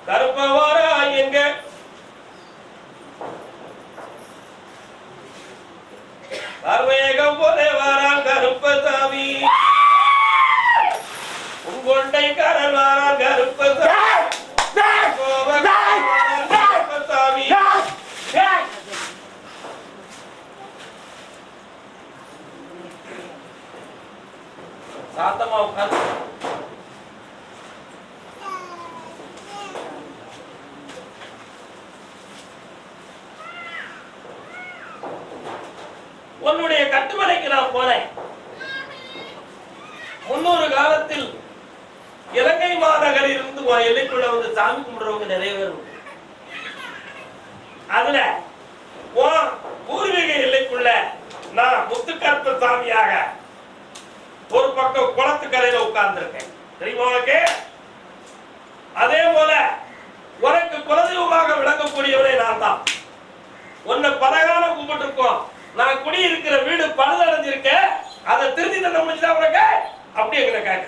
கருப்பவாரா எங்க கர்மேகம் போலே வாரான் கருப்பசாமி உங்கொண்டை கடல் வாரான் கருப்பசாமி சாத்தமா உட்கார்ந்து உன்னுடைய கட்டுமலைக்கு நான் போனேன். முன்னொரு காலத்தில் இலங்கை மாநகரில் இருந்து எல்லைக்குள்ள வந்து சாமி கும்பிடுறவங்க நிறைய பேர். அதுல பூர்வீக எல்லைக்குள்ள நான் முத்துக்கருப்ப சாமியாக ஒரு பக்கம் குளத்துக்கரையில உட்கார்ந்து இருக்கேன். தெரியுமா உனக்கு? அதே போல உனக்கு குலதெய்வமாக விளங்கக்கூடியவனே நான் தான். உன்னை பலகாலம் கும்பிட்டு இருக்கோம். நான் குடியிருக்கிற வீடு பழுதடைஞ்சிருக்க, அதை திருத்தி தந்த முடிச்சுதான் உனக்கு அப்படி எங்களை கேட்க.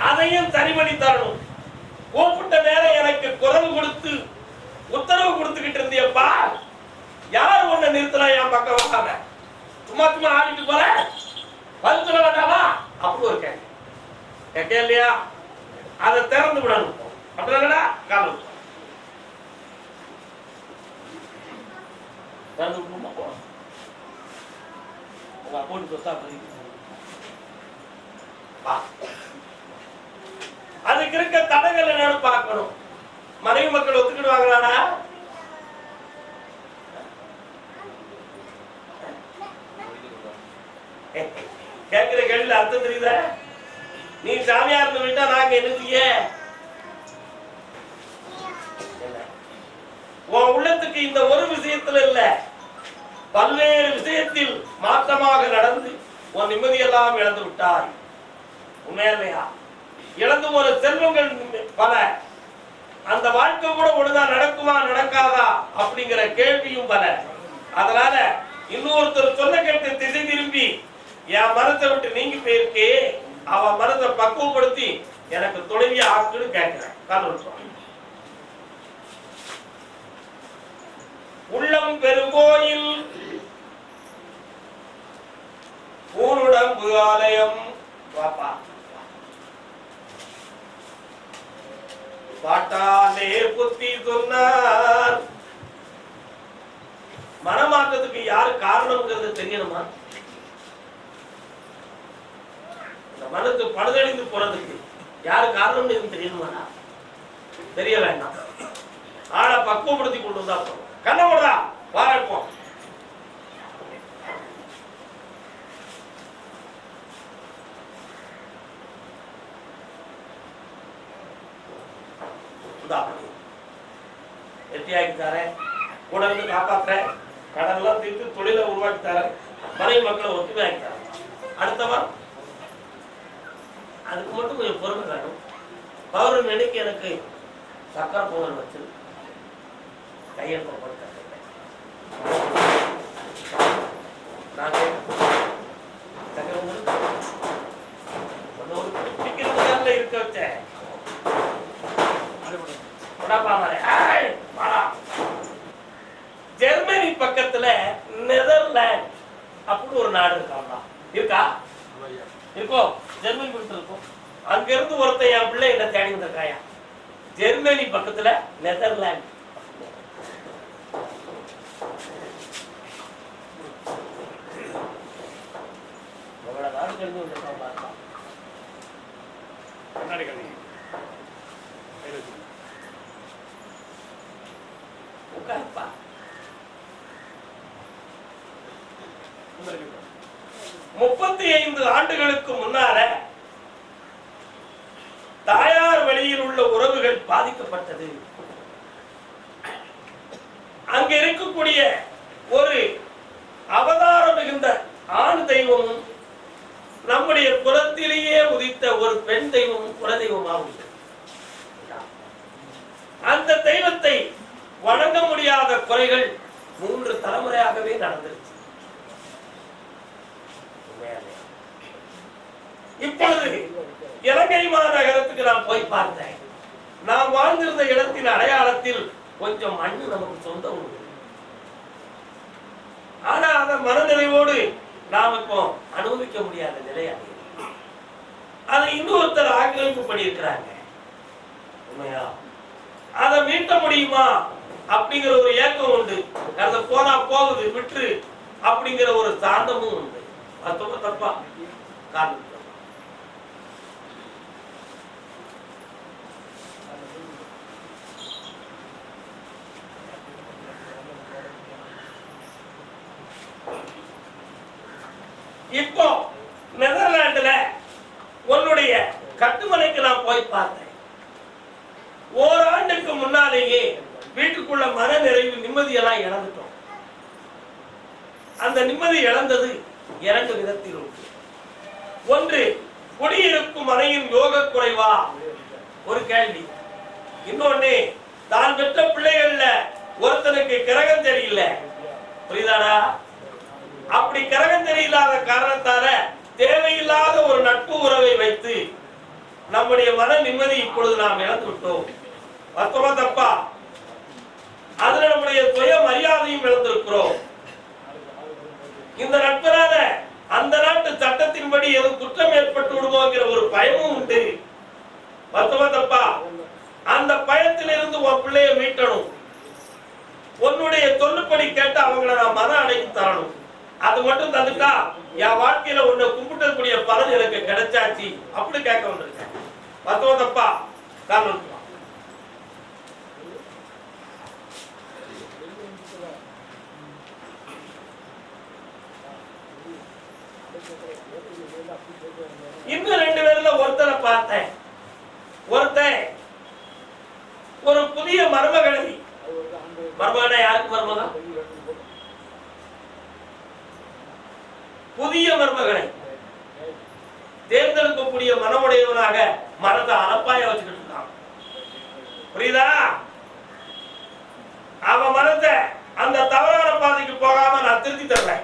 அதையும் சரி பண்ணி தரணும். கூப்பிட்ட நேரம் எனக்கு குரல் கொடுத்து உத்தரவு கொடுத்துக்கிட்டு இருந்தியப்பா, யார் உன்னை நிறுத்தலாம்? என் பக்கம் வராம சும்மா சும்மா ஆடிட்டு போற, பதில் சொல்ல வேண்டாமா? அப்படி ஒரு கேட்க கேட்க இல்லையா? அதை திறந்து விடணும். அப்படின்னா காலம் திறந்து விடணுமா? உங்க அப்போட்டு சொத்தா அதுக்கு இருக்க தடைகள் என்னன்னு பார்க்கணும். மனைவி மக்கள் ஒத்துக்கிடுவாங்களாடா? கேட்கிற கேள்வியில அர்த்தம் தெரியுதா? நீ சாமியா இருந்து விட்டா நாங்க என்ன செய்ய? உன் உள்ளத்துக்கு இந்த ஒரு விஷயத்துல இல்ல, பல்வேறு விஷயத்தில் மாற்றமாக நடந்து உன் நிம்மதியெல்லாம் இழந்து விட்டாய். உண்மையா இல்லையா? இழந்து போற செல்வங்கள் பல. அந்த வாழ்க்கை கூட ஒழுங்கா நடக்குமா நடக்காதா அப்படிங்கிற கேள்வியும் பல. அதனால இன்னொருத்தர் சொன்ன கேட்டு திசை திரும்பி என் மனத்தை விட்டு நீங்கி போயிருக்கே, அவ மனதை பக்குவப்படுத்தி எனக்கு துணைவிய ஆக்குன்னு கேட்கிறேன். உள்ளம் பெருங்கோயில் பூருடம்பு ஆலயம் பாப்பா பாட்டாலே புத்தி சொன்னார். மனமாற்றத்துக்கு யாரு காரணம்ங்கிறது தெரியணுமா? இந்த மனத்து பழுதடைந்து போறதுக்கு யாரு காரணம் தெரியணுமா? தெரிய வேண்டாம். ஆளை பக்குவப்படுத்தி கொண்டு வந்தா போறோம். கண்ணமுடா பாருப்போம். வெற்றியாக்கி தரேன், கூட இருந்து காப்பாத்துறேன், கடன்லாம் தீர்த்து தொழிலை உருவாக்கி தரேன், மனைவி மக்களை ஒத்துமையாக்கி தரேன். அடுத்தவன் அதுக்கு மட்டும் கொஞ்சம் பொறுமை வேணும். பௌர்ணமி அன்னைக்கு எனக்கு சக்கரை பொங்கல் வச்சு கையெழுத்து போட்டு கட்டுறேன். நான் சக்கரை பொங்கல் இருக்க வச்சேன். ஜெர்மனி பக்கத்துல நெதர்லாந்து அப்படின்னு ஒரு நாடு இருக்கா? இருக்கா? இருக்கும். ஜெர்மனி பக்கத்துல இருக்கும். அங்க இருந்து ஒருத்தன் என் பிள்ளை என்ன தேடி வந்திருக்காயா. ஜெர்மனி பக்கத்துல நெதர்லாந்து. எவ்வளவு நாடு தெரிஞ்சு வந்திருக்கான் பாருங்க. உட்காருப்பா. 35 ஆண்டுகளுக்கு முன்னால தாயார் வழியில் உள்ள உறவுகள் பாதிக்கப்பட்டது. அங்க இருக்கக்கூடிய ஒரு அவதாரம் மிகுந்த ஆண் தெய்வமும் நம்முடைய குலத்திலேயே உதித்த ஒரு பெண் தெய்வமும் குலதெய்வமாகும். அந்த தெய்வத்தை வணங்க முடியாத குறைகள் 3 தலைமுறையாகவே நடந்துருச்சு. இப்பொழுது இலங்கை மாநகரத்துக்கு நான் போய் பார்த்தேன். நான் வாழ்ந்திருந்த இடத்தின் அடையாளத்தில் கொஞ்சம் மண்ணு நமக்கு சொந்த உண்டு. ஆனா அத மனநிலையோடு நாம் இப்போ அனுபவிக்க முடியாத நிலையாக அதை இன்னொருத்தர் ஆக்கிரமிப்பு பண்ணியிருக்கிறாங்க. உண்மையா அதை மீட்ட முடியுமா அப்படிங்கிற ஒரு ஏக்கம் உண்டு. அதை போனா போகுது விட்டு அப்படிங்கிற ஒரு சாந்தமும் உண்டு. அது தப்பா காரணம். இப்போ நெதர்லாண்டுல உன்னுடைய கட்டுமனைக்கு நான் போய் பார்த்தேன். ஓராண்டுக்கு முன்னாலேயே வீட்டுக்குள்ள மன நிறைவு நிம்மதியெல்லாம் இழந்துட்டோம். அந்த நிம்மதி இழந்தது 2 விதத்தில் உண்டு. ஒன்று, குடியிருக்கும் மனையின் யோக குறைவா ஒரு கேள்வி. இன்னொன்னு, தான் பெற்ற பிள்ளைகள்ல ஒருத்தனுக்கு கிரகம் தெரியல. புரியுதாடா? அப்படி கிரகம் தெரியலாத காரணத்தால தேவையில்லாத ஒரு நட்பு உறவை வைத்து நம்முடைய மன நிம்மதி இப்பொழுது நாம் இழந்து விட்டோம். வாஸ்தவமா தப்பா? அதுல நம்முடைய சுய மரியாதையும் இழந்திருக்கிறோம். இந்த நட்பனால அந்த நாட்டு சட்டத்தின்படி எதுவும் குற்றம் ஏற்பட்டு விடுமோங்கிற ஒரு பயமும் உண்டு. வாஸ்தவமா தப்பா? அந்த பயத்திலிருந்து உன் பிள்ளைய மீட்டணும். உன்னுடைய சொல்லுப்படி கேட்டு அவங்களை நான் மன அடைக்கு தரணும். அது மட்டும் தந்துட்டா என் வாழ்க்கையில உன்னை கும்பிட்டக்கூடிய பலன் எனக்கு கிடைச்சாச்சு அப்படி கேட்க வந்திருக்கேன். வாஸ்தவமா தப்பா? காரணம் இன்னும் 2 பேர்ல ஒருத்தரை பார்த்தேன். ஒருத்தன் ஒரு புதிய மருமகளை, மருமகனை யாருக்கு மருமகன்? புதிய மருமகனை தேர்ந்தெடுக்கக்கூடிய மனமுடையவனாக மனதை அலப்பாய வச்சுக்கிட்டு இருக்கான். புரியுதா? அவன் மனத்தை அந்த தவறான பாதைக்கு போகாம நான் திருத்தி தர்றேன்.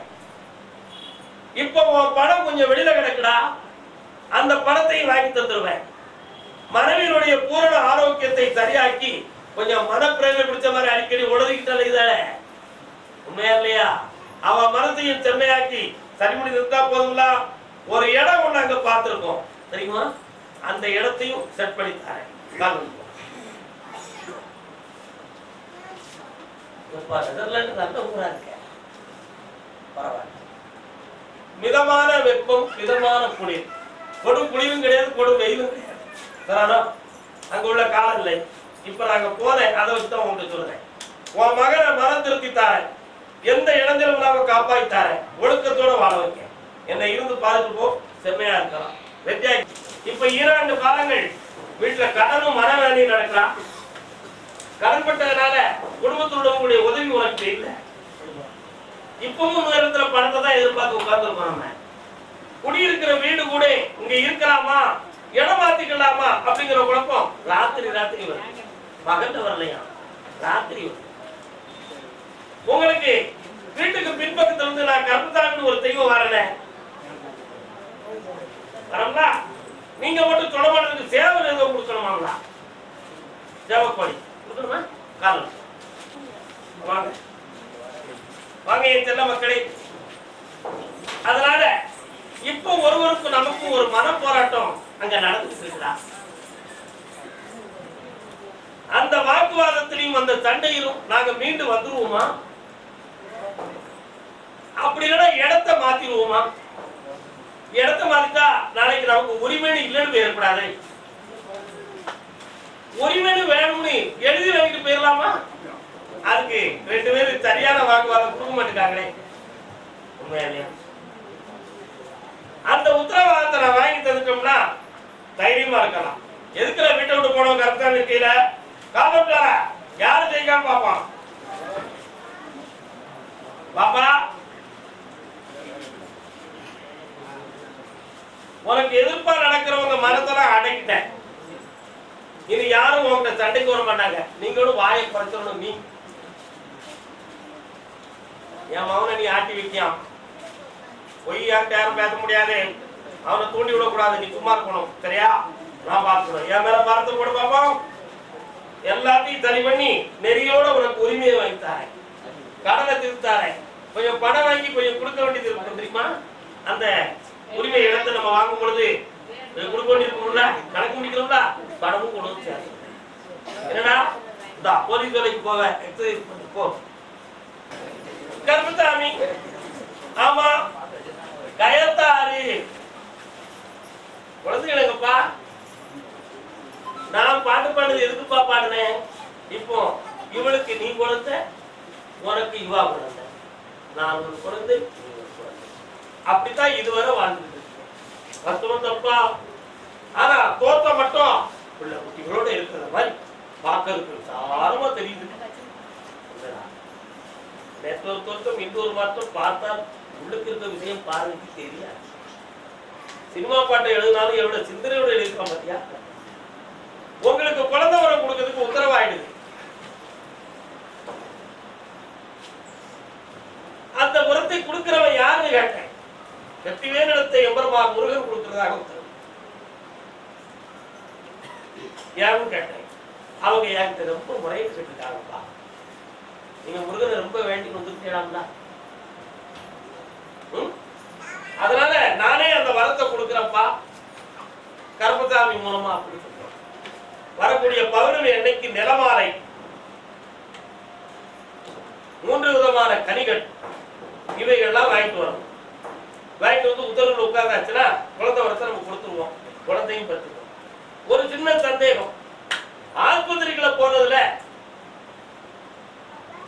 இப்போ உன் பணம் கொஞ்சம் வெளியில கிடக்குடா, அந்த பணத்தையும் வாங்கி தந்துருவேன். மனைவியினுடைய பூரண ஆரோக்கியத்தை சரியாக்கி கொஞ்சம் மனப்பிரேமை பிடிச்ச மாதிரி அடிக்கடி உடதிக்கிட்டாலே இதால உண்மையா இல்லையா? அவன் மனத்தையும் செம்மையாக்கி சரிமுடி நிறுத்தா போதுங்களா? ஒரு இடம் ஒண்ணு அங்க பார்த்திருக்கோம் தெரியுமா? அந்த இடத்தையும் செட் பண்ணி தரேன். நல்ல ஊரா இருக்க, பரவாயில்ல. மிதமான வெப்பம், மிதமான குளிர். கொடும் குளிரும் கிடையாது, கொடும் வெயிலும் கிடையாது. அங்க உள்ள காலநிலை இப்ப நாங்க போனேன், அதை வச்சுதான் உங்கள்கிட்ட சொல்றேன். உன் மகனை மனம் திருத்தி தாரேன், எந்த இடைஞ்சலும் இல்லாம காப்பாற்றித்தாரேன், ஒழுக்கத்தோட வாழ வைக்க. என்னை இருந்து பார்த்துட்டு போ, செம்மையா இருக்கலாம். வெற்றியா இப்ப 2 காலங்கள் வீட்டுல கடனும் மன வேலையும் நடக்கலாம். கடன்பட்டதுனால குடும்பத்தில் உள்ளவங்களுடைய உதவி உனக்கு இல்லை. இப்பவும் நேரத்துல பணத்தை தான் எதிர்பார்த்து உட்கார்ந்துருக்கோம். நம்ம குடியிருக்கிற வீடு கூட இங்க இருக்கலாமா, இடம் மாத்திக்கலாமா அப்படிங்கிற குழப்பம் ராத்திரி வரும். பகல்ல வரலையா, ராத்திரி வரும். உங்களுக்கு வீட்டுக்கு பின்பக்கத்துல இருந்து நான் கருப்புதான்னு ஒரு தெய்வம் வரல வரங்களா? நீங்க மட்டும் சொல்ல மாட்டதுக்கு சேவை ஏதோ கொடுக்கணுமாங்களா? சேவக்கோடி கொடுக்கணுமா? காலம் வாங்க வாங்க என் செல்ல மக்களே. அதனால இப்போ ஒருவருக்கும் நமக்கும் ஒரு மன போராட்டம் அங்க நடந்துட்டு இருக்கிறா. அந்த வாக்குவாதத்திலையும் அந்த சண்டையிலும் நாங்க மீண்டு வந்துருவோமா? அப்படி இல்லைன்னா இடத்தை மாத்திடுவோமா? இடத்தை மாத்திட்டா நாளைக்கு நமக்கு உரிமைன்னு இல்லைன்னு ஏற்படாது. உரிமைன்னு வேணும்னு எழுதி வாங்கிட்டு போயிடலாமா? அதுக்கு 2 பேரும் சரியான வாக்குவாதம் கொடுக்க மாட்டேங்காங்களே. உண்மையா? அந்த உத்தரவாதத்தை நான் வாங்கி தந்துட்டோம்னா தைரியமா இருக்கலாம். எதுக்குற வீட்டை விட்டு போனோம் கரெக்டா இருக்கையில காலத்துல யாரும் ஜெயிக்காம பாப்பான். பாப்பா உனக்கு எதிர்ப்பா நடக்கிறவங்க மனத்தெல்லாம் அடக்கிட்டேன். இனி யாரும் உங்ககிட்ட சண்டைக்கு வர மாட்டாங்க. நீங்களும் வாயை குறைச்சிடணும். நீ என் மகனை நீ ஆட்டி வைக்கான் பொய் யாரும் பேச முடியாது. அவனை தூண்டி விடக்கூடாது. நீ சும்மா இருக்கணும். சரியா? நான் பார்த்துக்கணும். என் மேல பார்த்து கூட பாப்போம். எல்லாத்தையும் சரி பண்ணி நெறியோட உனக்கு உரிமையை வைத்தாரேன். கடனை திருத்தாரேன். கொஞ்சம் பணம் வாங்கி கொஞ்சம் கொடுக்க வேண்டியது இருக்கும் தெரியுமா? அந்த உரிமை இடத்தை நம்ம வாங்கும் பொழுது கொடுக்க வேண்டியிருக்கணும்ல, கணக்கு முடிக்கணும்ல, பணமும் கொண்டு சேரும். என்னடா இந்த போலீஸ் வேலைக்கு போவ எக்ஸசைஸ் பண்ணி போ. கருப்பசாமி ஆமா கயத்தாரு குழந்தைகளுக்குப்பா. நான் பாட்டு பாடுறது எதுக்குப்பா பாடுனேன்? இப்போ இவளுக்கு நீ குழந்தை, உனக்கு இவா குழந்தை, நான் ஒரு குழந்தை, அப்படித்தான் இதுவரை வாழ்ந்துட்டு மொத்தம் தப்பா. ஆனா தோத்த மட்டும் பிள்ளை குட்டிகளோட இருக்கிற மாதிரி பார்க்கறதுக்கு சாரமா தெரியுது. நெட்வொர்க் தோற்றம் இன்னொரு மாற்றம் பார்த்தா உள்ளுக்கு இருக்க விஷயம் பாருங்க தெரியாது. சினிமா பாட்டை எழுதினாலும் எவ்வளவு சிந்தனையோட எழுதிருக்கோம் பாத்தியா? உங்களுக்கு குழந்தை வரம் கொடுக்கறதுக்கு உத்தரவாயிடுது. அந்த உரத்தை கொடுக்கிறவன் யாருன்னு கேட்டேன். வெற்றிவேலிடத்தை எம்பெருமான் முருகன் கொடுக்கிறதாக உத்தரவு. யாருன்னு கேட்டேன். அவங்க என்கிட்ட ரொம்ப முறையிட்டு சொல்லிட்டாங்கப்பா, நீங்க முருகனை ரொம்ப வேண்டி வந்துட்டீங்களா, அதனால நானே அந்த வரத்தை கொடுக்கிறப்பா கருப்பசாமி மூலமா அப்படி சொல்றேன். வரக்கூடிய பௌர்ணமி அன்னைக்கு நிலமாலை 3 விதமான கனிகள் இவைகள்லாம் வாங்கிட்டு வரணும். வாங்கிட்டு வந்து உத்தரவுல உட்கார்ந்தாச்சுன்னா குழந்தை வரத்தை நம்ம கொடுத்துருவோம். குழந்தையும் பத்துருவோம். ஒரு சின்ன சந்தேகம், ஆஸ்பத்திரிகளை போனதுல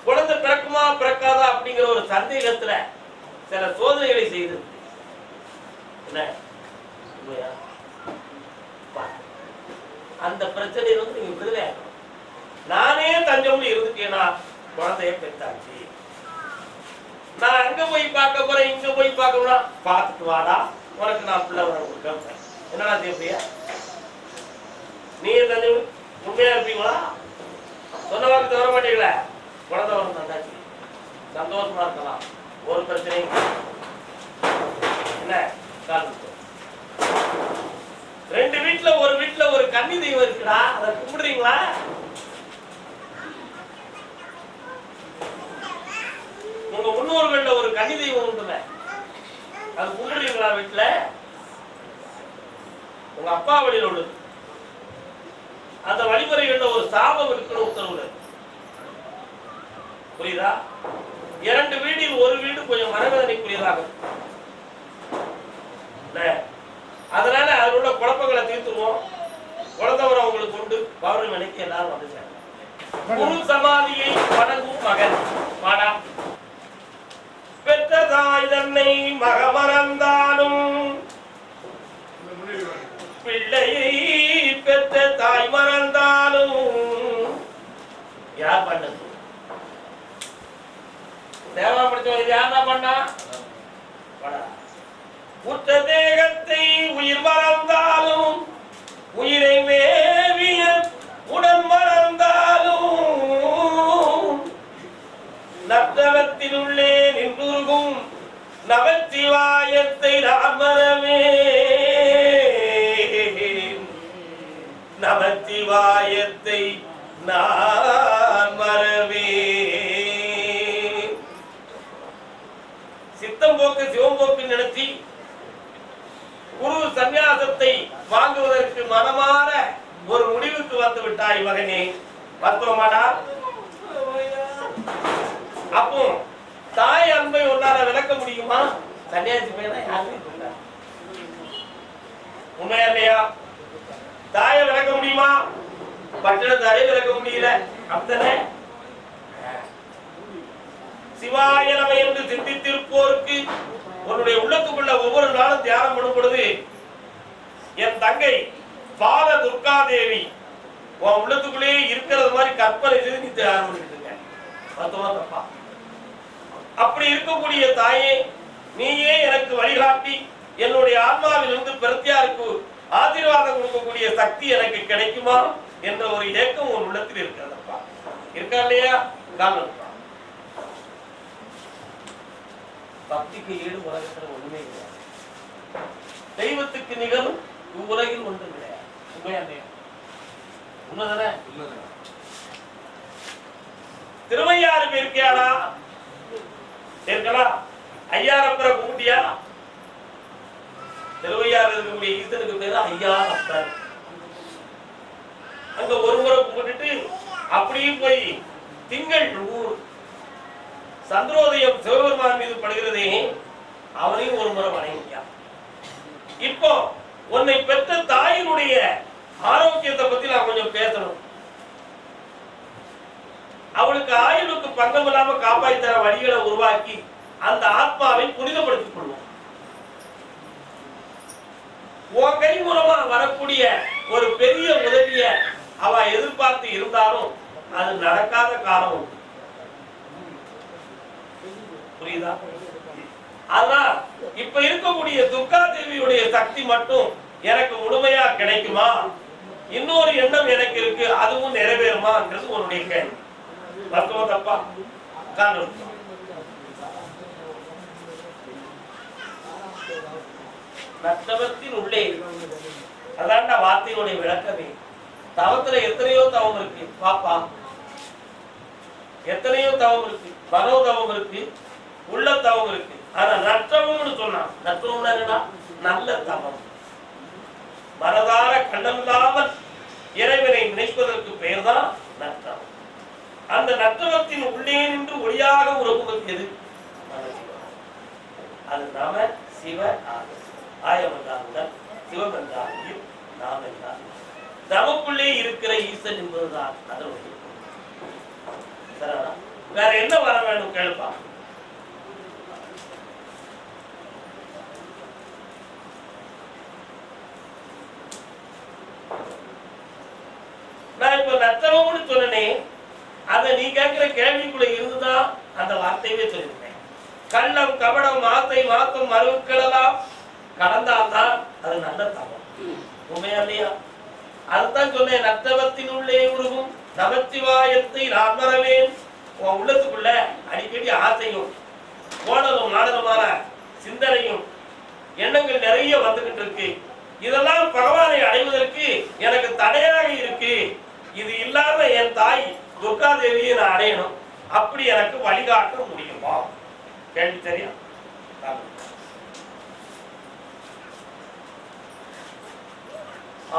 குழந்தை பிறக்குமா பிறக்காதா அப்படிங்கிற ஒரு சந்தேகத்துல சில சோதனைகளை செய்து என்ன அந்த பிரச்சனையில வந்து நீங்க விடுதலை ஆகணும். நானே தஞ்சம்னு இருந்துட்டேன்னா குழந்தைய பெற்றாச்சு. நான் அங்க போய் பார்க்க போறேன், இங்க போய் பார்க்கணும்னா பார்த்துட்டு வாடா, உனக்கு நான் பிள்ளை வர கொடுக்க. என்னடா தேவையா? நீ தஞ்சம் உண்மையா இருப்பீங்களா? சொன்ன வாக்கு தவற மாட்டீங்களா? குழந்தை வரும் தந்தாச்சு, சந்தோஷமா இருக்கலாம், ஒரு பிரச்சனையும் என்ன. ரெண்டு வீட்டுல ஒரு வீட்டுல ஒரு கன்னி தெய்வம் இருக்குடா, அதை கும்பிடுறீங்களா? உங்க முன்னோர்கள்ல ஒரு கன்னி தெய்வம் உண்டுல, அது கும்பிடுறீங்களா வீட்டுல? உங்க அப்பா வழியில் உள்ளது. அந்த வழிமுறைகள்ல ஒரு சாபம் இருக்கணும் உத்தரவுல. புரியுதா? 2 வீடில் ஒரு வீடு கொஞ்சம் மனவேதனைக்குரியதாக. அதனால அதில் உள்ள குழப்பங்களை தீர்த்துருவோம். குழந்தைவரை அவங்களுக்கு கொண்டு பௌர்ணமி அன்னைக்கு எல்லாரும் வந்துச்சாங்க. குரு சமாதியை வணங்கும் மகன் பாடா. பெற்ற தாய் தன்னை மகமறந்தாலும் பிள்ளையை பெற்ற தாய் மறந்தாலும் யார் பண்ணது? தேவா படிச்சவங்க யாரா பண்ணா? உற்ற தேகத்தை உயிர் மறந்தாலும் உயிரை மேவிய உடன் மறந்தாலும் நத்தவத்தில் உள்ளே நின்றுருகும் நமச்சிவாயத்தை நான் மறவே, நமச்சிவாயத்தை நான் மறவே. சித்தம் போக்கு சிவம் போக்கு நினைச்சி குரு சந்நியாசத்தை வாங்குவதற்கு மனமாற ஒரு முடிவுக்கு வந்து விட்டாய் மகனே. பார்த்தோமாடா? அப்போ தாய் அன்பை ஒன்னால விளக்க முடியுமா? சன்னியாசி பையனா யாருமே சொல்ல உண்மையா இல்லையா? தாயை விளக்க முடியுமா? பட்டணத்தாரை விளக்க முடியல. அப்படித்தானே? சிவாய நம என்று சிந்தித்திருப்போருக்கு உன்னுடைய உள்ளத்துக்குள்ள ஒவ்வொரு நாளும் தியானம் பண்ணும் பொழுது என் தங்கை பால துர்காதேவி உன் உள்ளத்துக்குள்ளே இருக்கிறது மாதிரி கற்பனை செய்து நீ தியானம் பண்ணிட்டு இருக்க. அப்படி இருக்கக்கூடிய தாயே, நீயே எனக்கு வழிகாட்டி என்னுடைய ஆன்மாவிலிருந்து பிரத்யாருக்கு ஆசீர்வாதம் கொடுக்கக்கூடிய சக்தி எனக்கு கிடைக்குமா என்ற ஒரு ஏக்கம் உன் உள்ளத்தில் இருக்கிறதப்பா. இருக்கா இல்லையா? பக்திக்கு ஈடு உலகத்துல ஒண்ணுமே கிடையாது. தெய்வத்துக்கு நிகழும் இவ்வுலகில் ஒன்றும் கிடையாது. உண்மையா இல்லையா? உண்மைதானே? திருவையாறு இருக்கியாடா? இருக்கலாம். ஐயாரப்பரை கூட்டியா? திருவையாறு இருக்கக்கூடிய ஈசனுக்கு பேரு ஐயாரப்பர். அங்க ஒரு முறை கும்பிட்டுட்டு அப்படியே போய் திங்கள் ஊர் சந்திரோதயம் சிவபெருமான் மீது படுகிறதே, அவனையும் ஒரு முறை வணங்கிட்டான். இப்போ உன்னை பெற்ற தாயினுடைய ஆரோக்கியத்தை பத்தி நான் கொஞ்சம் பேசணும். அவளுக்கு ஆயுளுக்கு பங்கம் இல்லாம காப்பாற்றி தர வழிகளை உருவாக்கி அந்த ஆத்மாவை புனிதப்படுத்திக் கொள்வோம். உன் கை மூலமா வரக்கூடிய ஒரு பெரிய உதவிய அவ எதிர்பார்த்து இருந்தாலும் அது நடக்காத காலம் உண்டு. புரியுதா? ஆனா இப்ப இருக்கக்கூடிய துர்கா தேவியுடைய சக்தி மட்டும் எனக்கு முழுமையா கிடைக்குமா? இன்னொரு எண்ணம் எனக்கு இருக்கு, அதுவும் நிறைவேறுமாங்கிறது உன்னுடைய கேள்வி. மருத்துவ தப்பா? நஷ்டத்தின் உள்ளே அதான்டா வார்த்தையுடைய விளக்கமே. தவத்துல எத்தனையோ தவம் இருக்கு பாப்பா, எத்தனையோ தவம் இருக்கு. மனோதவம் இருக்கு, உள்ள தவம் இருக்கு. ஆனா நற்றவம்னு சொன்னா, நற்றவம் என்னடா? நல்ல தவம். மனதார கண்ணமில்லாமல் இறைவனை நினைப்பதற்கு பெயர் தான் நற்றவம். அந்த நற்றவத்தின் உள்ளே நின்று ஒளியாக உறவுவது எது? அது நாம சிவ ஆயம் என்றால் சிவம் என்றால் நாம் என்றால் நமக்குள்ளே இருக்கிற ஈசன் என்பதுதான் அதனுடைய. வேற என்ன வர வேண்டும் கேள்பா? நான் இப்ப நத்தவம்னு சொன்னேன், அத நீ கேட்கிற கேள்விக்குள்ள இருந்துதான் அந்த வார்த்தையவே சொல்லிருக்கேன். கள்ளம் கபடம் மாத்தை மாத்தம் மறுவுக்களெல்லாம் கடந்தால்தான் அது நல்ல தவம். உண்மையா இல்லையா? அதுதான் சொன்னேன். நத்தவத்தின் உள்ளே உருகும் நமச்சிவாயத்தை நான் வரவேன். உன் உள்ளத்துக்குள்ள அடிக்கடி ஆசையும் கோணலும் நாடகமான சிந்தனையும் எண்ணங்கள் நிறைய வந்துகிட்டு இருக்கு. இதெல்லாம் பகவானை அடைவதற்கு எனக்கு தடையாக இருக்கு. இது இல்லாம என் தாய் துர்கா தேவியை நான் அடையணும். அப்படி எனக்கு வழிகாட்ட முடியுமா? கேள்வி சரியா?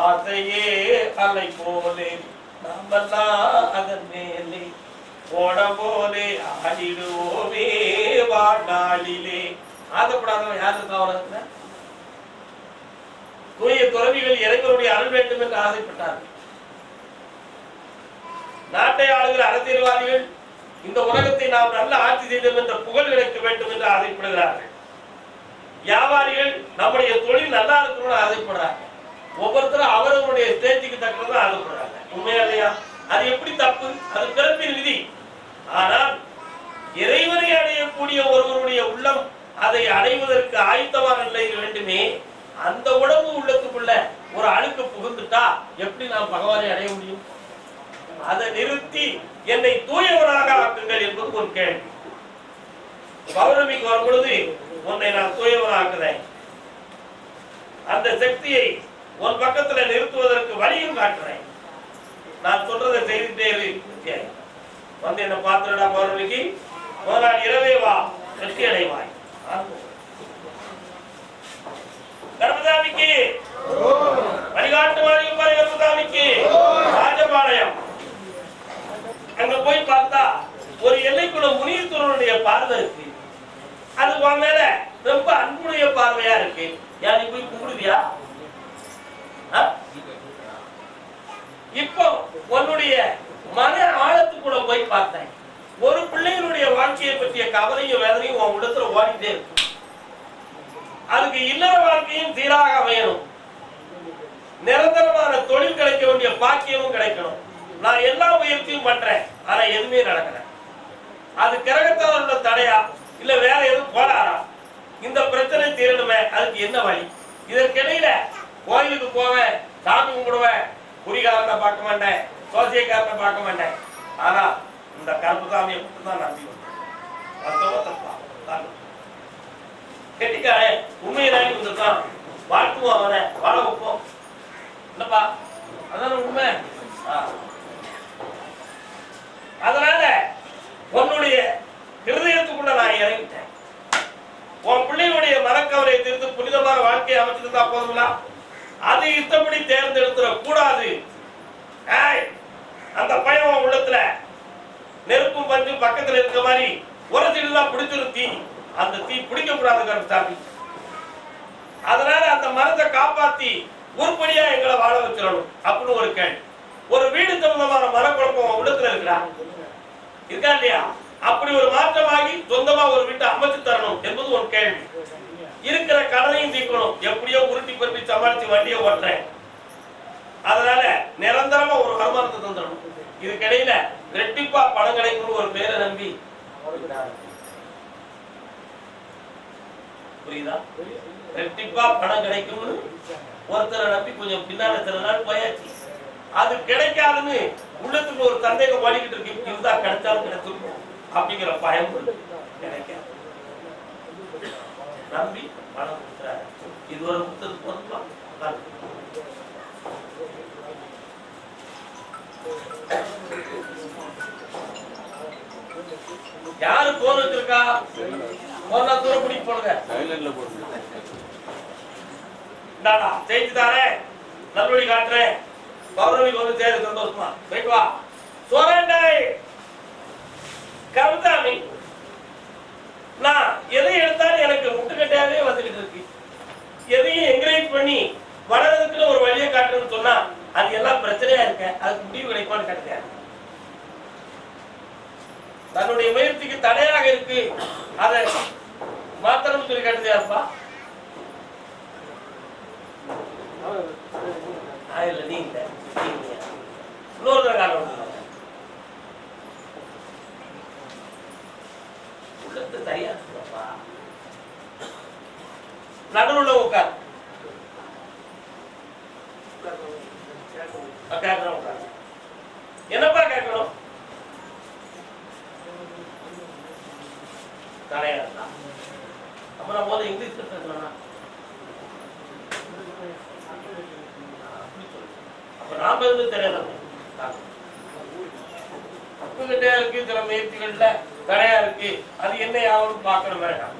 ஆசையே அலை போலே நாமெல்லாம் அதன் மேலே போட போலே ஆடிடுவோமே வாழ்நாளிலே. ஆசைப்படாதவன் யாரு இருக்கா? தூய துறவிகள் இறைவனுடைய அருள் வேண்டும் என்று ஆசைப்பட்டார்கள். நாட்டை ஆளுகிற அரசியல்வாதிகள் இந்த உலகத்தை நாம் நல்ல ஆட்சி செய்தோம் என்ற புகழ் கிடைக்க வேண்டும் என்று ஆசைப்படுகிறார்கள். வியாபாரிகள் நம்முடைய தொழில் நல்லா இருக்கணும்னு ஆசைப்படுறாங்க. ஒவ்வொருத்தரும் அவர்களுடைய ஸ்டேஜுக்கு தக்கதான் ஆசைப்படுறாங்க. உண்மையா இல்லையா? அது எப்படி தப்பு? அது பிறப்பின் விதி. ஆனால் இறைவனை அடையக்கூடிய ஒருவருடைய உள்ளம் அதை அடைவதற்கு ஆயத்தமான நிலையில் வேண்டுமே. அந்த உடம்பு உள்ளத்துக்குள்ள ஒரு அழுக்கு புகுந்துட்டா எப்படி நாம் பகவானை அடைய முடியும்? அதை நிறுத்தி என்னை தூயவனாக ஆக்குங்கள் என்பது ஒரு கேள்வி. பௌர்ணமிக்கு வரும் பொழுது உன்னை நான் தூயவனாக்குறேன். அந்த சக்தியை உன் பக்கத்துல நிறுத்துவதற்கு வழியும் காட்டுறேன். நான் சொல்றதை செய்துட்டே இரு. வந்து என்ன பார்த்துடா பௌர்ணமிக்கு ஒரு நாள் இரவே வா, வெற்றி அடைவாய். கர்மதாமிக்கு வழிகாட்டு வாரியம் கர்மதாமிக்கு ராஜபாளையம். அங்க போய் பார்த்தா ஒரு எல்லைக்குள்ள முனியத்துறனுடைய பார்வை இருக்கு. அது உன் மேல ரொம்ப அன்புடைய பார்வையா இருக்கு. யார் நீ போய் கும்பிடுவியா? இப்போ உன்னுடைய மன ஆழத்துக்குள்ள போய் பார்த்தேன். ஒரு பிள்ளைகளுடைய வாழ்க்கையை பற்றிய கவலையும் வேதனையும் உன் உள்ளத்துல ஓடிட்டே இருக்கு. அதுக்கு இல்லற வாழ்க்கையும் சீராக அமையணும். நிரந்தரமான தொழில் கிடைக்க வேண்டிய பாக்கியமும் கிடைக்கணும். நான் எல்லா முயற்சியும் பண்றேன், ஆனா எதுவுமே நடக்கல. அது கிரகத்தால் உள்ள தடையா இல்ல வேற எதுவும் போடாரா? இந்த பிரச்சனை தீரணுமே, அதுக்கு என்ன வழி? இதற்கிடையில கோயிலுக்கு போவேன், சாமி கும்பிடுவேன், குறிகாரனை பார்க்க மாட்டேன், சோசியக்காரனை பார்க்க மாட்டேன். ஆனா இந்த கருப்புசாமியை மட்டும் தான் நம்பி வந்தேன். கெட்டிக்காரன் உண்மையை நாடி வந்திருக்கான், வாழ்த்துவோம் அவனை, வாழ வைப்போம். என்னப்பா அதான உண்மை. அதனால உன்னுடைய ஹிருதயத்துக்குள்ள நான் இறங்கிட்டேன். உன் பிள்ளைகளுடைய மனக்கவலை தீர்த்து புனிதமான வாழ்க்கையை அமைச்சிருந்தா போதுங்களா? அது இஷ்டப்படி தேர்ந்தெடுத்துட கூடாது. அந்த பையன் உள்ளத்துல நெருப்பும் பஞ்சு பக்கத்துல இருக்க மாதிரி உரத்திலாம் பிடிச்சிரு தீ, அந்த தீ பிடிக்க கூடாது கருத்தாமி. அதனால அந்த மரத்தை காப்பாத்தி உருப்படியா எங்களை வாழ வச்சிடணும் அப்படின்னு ஒரு கேள்வி. ஒரு வீடு சம்பந்தமான மனக்குழப்பம் உள்ளத்துல இருக்கா இல்லையா? அப்படி ஒரு மாற்றமாகி சொந்தமா ஒரு வீட்டை அமைச்சு தரணும் என்பது ஒரு கேள்வி. இருக்கிற கடனையும் தீர்க்கணும், எப்படியோ உருட்டி பருப்பி சமாளிச்சு வண்டியை ஓட்டுறேன். அதனால நிரந்தரமா ஒரு வருமானத்தை தந்துடணும். இதுக்கிடையில ரெட்டிப்பா பணம் கிடைக்கும் ஒரு பேரை நம்பி, புரியுதா? ரெட்டிப்பா பணம் கிடைக்கும் ஒருத்தரை நம்பி கொஞ்சம் பின்னால சில நாள் போயாச்சு. அது கிடைக்காதுன்னு உள்ளத்துக்கு ஒரு சந்தேகம் வலிக்கிட்டு இருக்கு. இதுதான் கிடைச்சாலும் கிடைச்சிருக்கும் அப்படிங்கிற பயம் கிடைக்காது. நம்பி பணம் கொடுக்குறாரு. இது ஒரு முத்தது போதுமா? யாரு போன் வச்சிருக்கா? போனா தூர பிடிக்க போடுங்க. ஜெயிச்சு தாரேன், நல்லபடி காட்டுறேன், பௌர்ணமிக்கு வந்து சேரு சந்தோஷமா போயிட்டு வா. சோரண்டை கருத்தாமி, நான் எதை எடுத்தாலும் எனக்கு முட்டுக்கட்டையாவே வந்துகிட்டு இருக்கு. எதையும் என்கரேஜ் பண்ணி வளர்றதுக்குன்னு ஒரு வழியை காட்டுறேன்னு சொன்னா அது எல்லாம் பிரச்சனையா இருக்க, அதுக்கு முடிவு கிடைக்குமான்னு கிடையாது. தன்னுடைய முயற்சிக்கு தடையாக இருக்கு, அதை மாத்திரம் சொல்லி கட்டுதையாப்பா. இல்ல நீ இல்ல, இன்னொரு காலம் உள்ளத்து சரியா இருக்குப்பா. நடுவுல உட்கார், கேட்கணும் உட்கார். என்னப்பா கேட்கணும்? தடையா இருந்தா அப்ப நான் போத இங்கிலீஷ்ல பேசலாம். அப்ப நாம இருந்து தெரியாத உங்ககிட்ட இருக்கு, சில முயற்சிகள்ல தடையா இருக்கு, அது என்ன ஆகும்னு பாக்கணும் வேண்டாம்.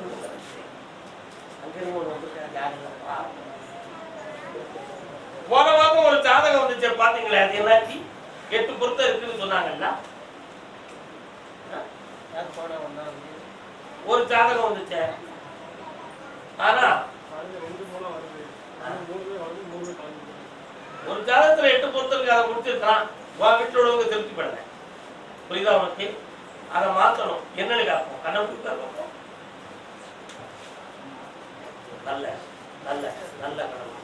போன வாரம் ஒரு ஜாதகம் வந்துச்சு பாத்தீங்களா? அது என்னாச்சு? 8 பொருத்தம் இருக்குன்னு சொன்னாங்கல்ல. ஒரு ஜாதகம் வந்துச்சு, ஆனா ஒரு ஜாதகத்துல 8 பொருத்தம் இருக்கு, அதை முடிச்சிருக்கான். உன் வீட்டில் உள்ளவங்க திருப்தி படல, புரியுதா உனக்கு? அதை மாத்தணும். என்னன்னு கேட்போம், கண்ண பார்ப்போம். நல்ல நல்ல நல்ல கடவுள்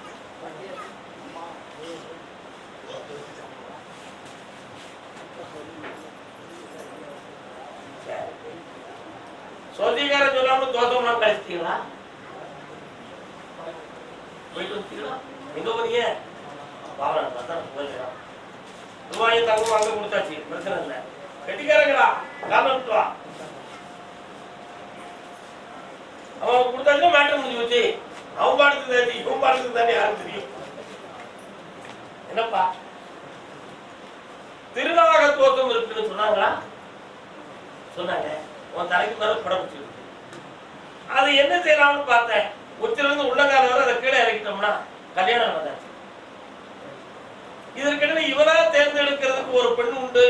சோதிகார சொல்லாம தோசம்லாம் கழிச்சிட்டீங்களா? போயிட்டு வந்துட்டீங்களா? எங்க போறீங்க? பாவன பார்த்தா போயிடலாம். ரூபாயும் தங்கம் அங்க கொடுத்தாச்சு, பிரச்சனை இல்லை. கெட்டிக்காரங்களா காலம் விட்டு வா. அவன் கொடுத்தாச்சுன்னா மேட்டர் முடிஞ்சு வச்சு அவன் பாடத்துக்கு தாண்டி இவன் பாடத்துக்கு தாண்டி யாரும் தெரியும். என்னப்பா திருநாக தோற்றம் இருக்குன்னு சொன்னாங்களா? சொன்னாங்க. உன் தலைக்கு மேல படம் வச்சு அது என்ன செய்யலாம்னு பார்த்தேன். உச்சிலிருந்து உள்ளங்கால வரை அதை கீழே இறக்கிட்டோம்னா கல்யாணம் வந்தாச்சு. இதற்கிடையே இவனா தேர்ந்தெடுக்கிறதுக்கு ஒரு பெண் உண்டு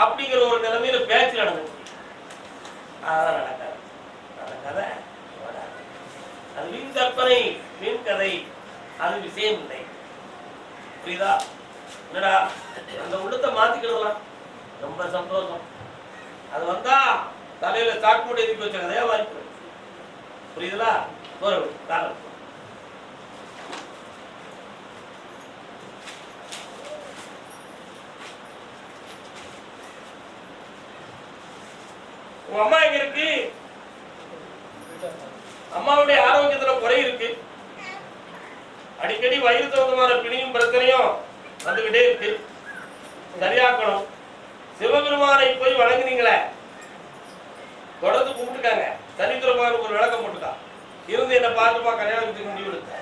அப்படிங்கிற ஒரு நிலைமையில பேச்சு நடந்துச்சு. அதான் நடக்காது. கதை அது வீண் கற்பனை, வீண் கதை, அது விஷயம் இல்லை. புரியுதா? என்னடா அந்த உள்ளத்தை மாத்திக்கிடலாம், ரொம்ப சந்தோஷம். அது வந்தா தலையில சாக்கு மூட்டை எதுக்கி வச்ச கதையா வாய்ப்பு. புரியுதுங்களா? காலம் உங்க அம்மா எங்க இருக்கு? அம்மாவுடைய ஆரோக்கியத்துல குறை இருக்கு. அடிக்கடி வயிறு சம்பந்தமான பிணியும் பிரச்சனையும் வந்துகிட்டே இருக்கு. சரியாக்கணும். சிவபெருமானை போய் வணங்குனீங்களே, தொடர்ந்து கும்பிட்டுக்காங்க. சனீஸ்வர பகவானுக்கு ஒரு விளக்கம் போட்டுக்கா. இருந்து என்ன பார்த்துப்பா கல்யாணத்துக்கு முடிவு எடுத்த.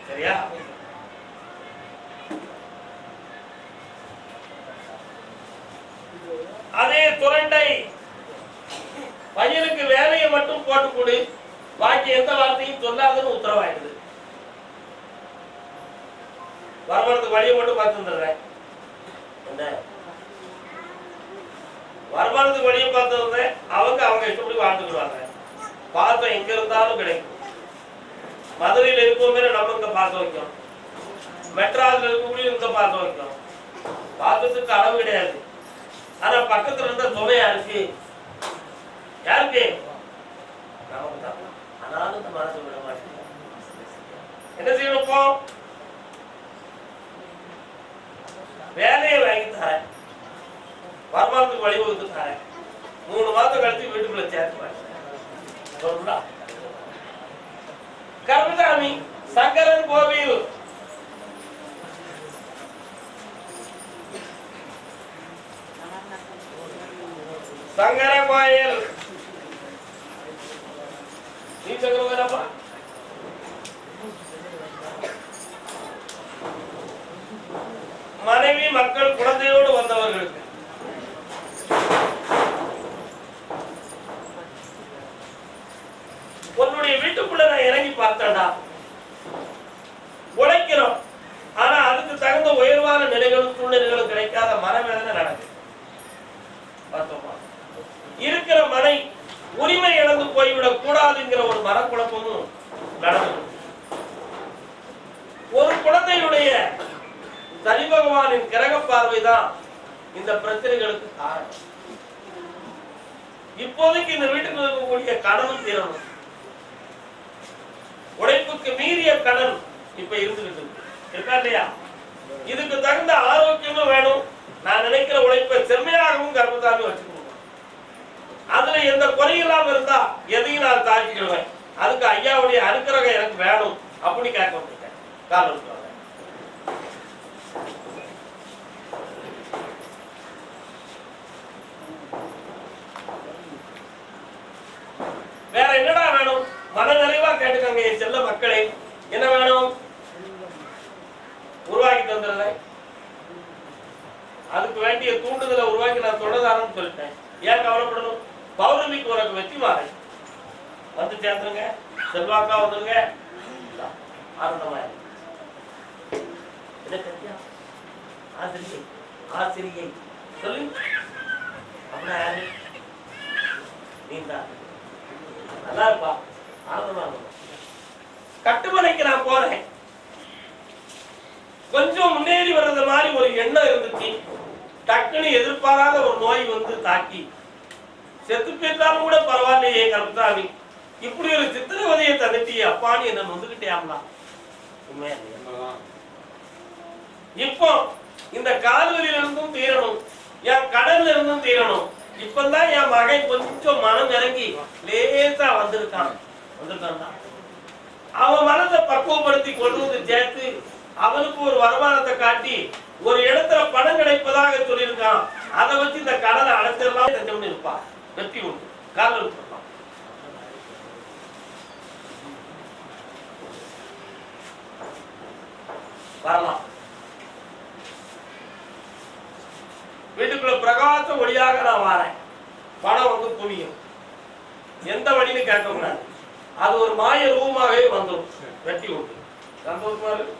சரியா? அதே துரண்டை பையனுக்கு வேலையை மட்டும் போட்டு கொடு, பாக்கி எந்த வார்த்தையும் சொல்லாதுன்னு உத்தரவாயிடுது. வருமானத்துக்கு வழியை மட்டும் பார்த்துருந்தேன். என்ன வருமானத்துக்கு வழியை பார்த்துருந்தேன். அவங்க இஷ்டப்படி வாழ்ந்துக்கிடுவாங்க. பாசம் எங்க இருந்தாலும் கிடைக்கும். மதுரையில் இருக்கோமே நம்ம இங்க பாசம் வைக்கும், மெட்ராஸ்ல இருக்கக்கூடிய இங்க பாசம் வைக்கும். பாசத்துக்கு அளவு கிடையாது. ஆனா பக்கத்துல இருந்த துணையா இருக்கு யாருக்கு? நமக்கு தான். ஆனாலும் இந்த மனசு விட மாட்டேங்க. என்ன செய்யணும்? வேலையை வாங்கி தரேன், வருமானத்துக்கு வழிவகுத்து தரேன், 3 மாதம் கழிச்சு வீட்டுக்குள்ள சேர்த்து சொல்றா. கருமசாமி சங்கரன் கோவில் சங்கர கோயில் நீ சங்கரப்பா மனைவி மக்கள் குழந்தையோடு வந்தவர்களுக்கு உன்னுடைய வீட்டுக்குள்ள நான் இறங்கி பார்த்தேன்டா. உழைக்கிறோம், ஆனா அதுக்கு தகுந்த உயர்வான நிலைகளும் சூழ்நிலைகளும் கிடைக்காத மனவேதனை நடக்குது. இருக்கிற மனை உரிமை இழந்து போய்விடக் கூடாதுங்கிற ஒரு மனக்குழப்பமும் நடந்தது. ஒரு குழந்தையுடைய சனி பகவானின் கிரக பார்வைதான் இந்த பிரச்சனைகளுக்கு காரணம். இப்போதைக்கு இந்த வீட்டுக்கு இருக்கக்கூடிய கடனும் தீரணும். உழைப்புக்கு மீறிய கடன் இப்ப இருந்துகிட்டு இருக்கா இல்லையா? இதுக்கு தகுந்த ஆரோக்கியமும் வேணும். நான் நினைக்கிற உழைப்பை செம்மையாகவும் கர்மசாமி வச்சுக்கணும். அதுல எந்த குறையில்லாம இருந்தா எதையும் நான் தாக்கிடுவேன். அதுக்கு ஐயாவுடைய அனுக்கிரகம் எனக்கு வேணும் அப்படின்னு கேட்க வந்திருக்கேன். காரணம் வேற என்னடா வேணும்? மன நிறைவா கேட்டுக்கங்க என் செல்ல மக்களே. என்ன வேணும்? உருவாக்கி தந்துடுறேன். அதுக்கு வேண்டிய தூண்டுதலை உருவாக்கி நான் தொடர்ந்தாரன்னு சொல்லிட்டேன். ஏன் கவலைப்படணும்? பௌர்ணமிக்கு உனக்கு வெற்றி மாலை வந்து சேர்ந்துருங்க, செல்வாக்கா வந்துருங்க. ஆனந்தமாய் ஆசிரியை ஆசிரியை சொல்லு. அப்படின்னா யாரு? நீ தான். நல்லா இருப்பா, ஆனந்தமா இருக்கும். கட்டுமனைக்கு நான் போறேன். கொஞ்சம் முன்னேறி வர்றது மாதிரி ஒரு எண்ணம் இருந்துச்சு. டக்குன்னு எதிர்பாராத ஒரு நோய் வந்து தாக்கி செத்து போயிட்டாலும் கூட பரவாயில்லையே கருத்தாமி, இப்படி ஒரு சித்திரவதையை தந்துட்டு அப்பான்னு என்ன நொந்துகிட்டேம்னா உண்மையா? இப்போ இந்த கால்வலியில இருந்தும் தீரணும், என் கடல்ல இருந்தும் தீரணும். இப்பதான் என் மகன் கொஞ்சம் மனம் இறங்கி லேசா வந்திருக்கான். அவன் மனதை பக்குவப்படுத்தி கொண்டு வந்து சேர்த்து அவனுக்கு ஒரு வருமானத்தை காட்டி ஒரு இடத்துல பணம் கிடைப்பதாக சொல்லியிருக்கான். அதை வச்சு இந்த கடனை அடைச்சிடலாம் செஞ்சவனு இருப்பான். வெற்றி உண்டு. காதல் வரலாம். வீட்டுக்குள்ள பிரகாச ஒளியாக நான் வரேன். பணம் வந்து குவியும். எந்த வழின்னு கேட்க கூடாது. அது ஒரு மாய ரூபாவே வந்துடும். வெற்றி உண்டு. சந்தோஷமா இருக்கு.